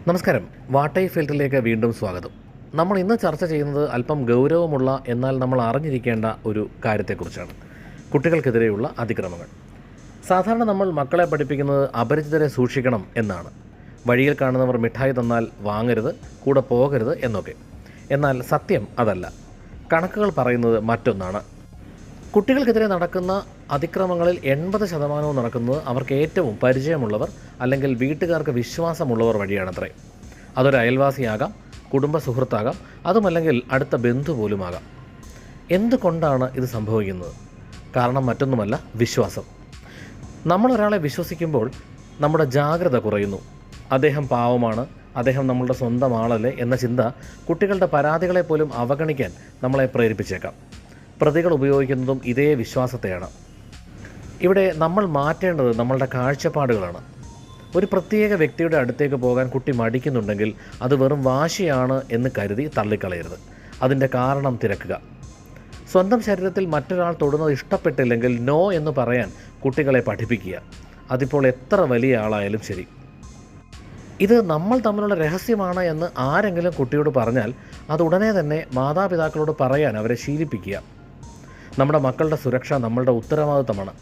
നമസ്കാരം. വാട്ടൈ ഫീൽഡിലേക്ക് വീണ്ടും സ്വാഗതം. നമ്മൾ ഇന്ന് ചർച്ച ചെയ്യുന്നത് അല്പം ഗൗരവമുള്ള എന്നാൽ നമ്മൾ അറിഞ്ഞിരിക്കേണ്ട ഒരു കാര്യത്തെക്കുറിച്ചാണ്. കുട്ടികൾക്കെതിരെയുള്ള അതിക്രമങ്ങൾ. സാധാരണ നമ്മൾ മക്കളെ പഠിപ്പിക്കുന്നത് അപരിചിതരെ സൂക്ഷിക്കണം എന്നാണ്. വഴിയിൽ കാണുന്നവർ മിഠായി തന്നാൽ വാങ്ങരുത്, കൂടെ പോകരുത് എന്നൊക്കെ. എന്നാൽ സത്യം അതല്ല. കണക്കുകൾ പറയുന്നത് മറ്റൊന്നാണ്. കുട്ടികൾക്കെതിരെ നടക്കുന്ന അതിക്രമങ്ങളിൽ 80% നടക്കുന്നത് അവർക്ക് ഏറ്റവും പരിചയമുള്ളവർ അല്ലെങ്കിൽ വീട്ടുകാർക്ക് വിശ്വാസമുള്ളവർ വഴിയാണത്രേ. അതൊരു അയൽവാസിയാകാം, കുടുംബ സുഹൃത്താകാം, അതുമല്ലെങ്കിൽ അടുത്ത ബന്ധു പോലുമാകാം. എന്തുകൊണ്ടാണ് ഇത് സംഭവിക്കുന്നത്? കാരണം മറ്റൊന്നുമല്ല, വിശ്വാസം. നമ്മളൊരാളെ വിശ്വസിക്കുമ്പോൾ നമ്മുടെ ജാഗ്രത കുറയുന്നു. അദ്ദേഹം പാവമാണ്, അദ്ദേഹം നമ്മളുടെ സ്വന്തം ആളല്ലേ എന്ന ചിന്ത കുട്ടികളുടെ പരാതികളെ പോലും അവഗണിക്കാൻ നമ്മളെ പ്രേരിപ്പിച്ചേക്കാം. പ്രതികൾ ഉപയോഗിക്കുന്നതും ഇതേ വിശ്വാസത്തെയാണ്. ഇവിടെ നമ്മൾ മാറ്റേണ്ടത് നമ്മളുടെ കാഴ്ചപ്പാടുകളാണ്. ഒരു പ്രത്യേക വ്യക്തിയുടെ അടുത്തേക്ക് പോകാൻ കുട്ടി മടിക്കുന്നുണ്ടെങ്കിൽ അത് വെറും വാശിയാണ് എന്ന് കരുതി തള്ളിക്കളയരുത്. അതിൻ്റെ കാരണം തിരക്കുക. സ്വന്തം ശരീരത്തിൽ മറ്റൊരാൾ തൊടുന്നത് ഇഷ്ടപ്പെട്ടില്ലെങ്കിൽ നോ എന്ന് പറയാൻ കുട്ടികളെ പഠിപ്പിക്കുക. അതിപ്പോൾ എത്ര വലിയ ആളായാലും ശരി. ഇത് നമ്മൾ തമ്മിലുള്ള രഹസ്യമാണ് എന്ന് ആരെങ്കിലും കുട്ടിയോട് പറഞ്ഞാൽ അത് ഉടനെ തന്നെ മാതാപിതാക്കളോട് പറയാൻ അവരെ ശീലിപ്പിക്കുക. നമ്മുടെ മക്കളുടെ സുരക്ഷ നമ്മളുടെ ഉത്തരവാദിത്തമാണ്.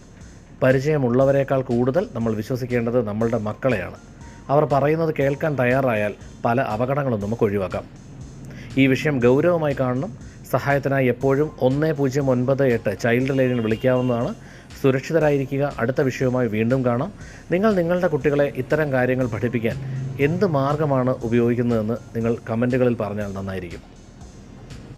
പരിചയമുള്ളവരെക്കാൾ കൂടുതൽ നമ്മൾ വിശ്വസിക്കേണ്ടത് നമ്മളുടെ മക്കളെയാണ്. അവർ പറയുന്നത് കേൾക്കാൻ തയ്യാറായാൽ പല അപകടങ്ങളും നമുക്ക് ഒഴിവാക്കാം. ഈ വിഷയം ഗൗരവമായി കാണണം. സഹായത്തിനായി എപ്പോഴും 1098 ചൈൽഡ് ലൈനിൽ വിളിക്കാവുന്നതാണ്. സുരക്ഷിതരായിരിക്കുക. അടുത്ത വിഷയവുമായി വീണ്ടും കാണാം. നിങ്ങൾ നിങ്ങളുടെ കുട്ടികളെ ഇത്തരം കാര്യങ്ങൾ പഠിപ്പിക്കാൻ എന്ത് മാർഗമാണ് ഉപയോഗിക്കുന്നതെന്ന് നിങ്ങൾ കമൻറ്റുകളിൽ പറഞ്ഞാൽ നന്നായിരിക്കും.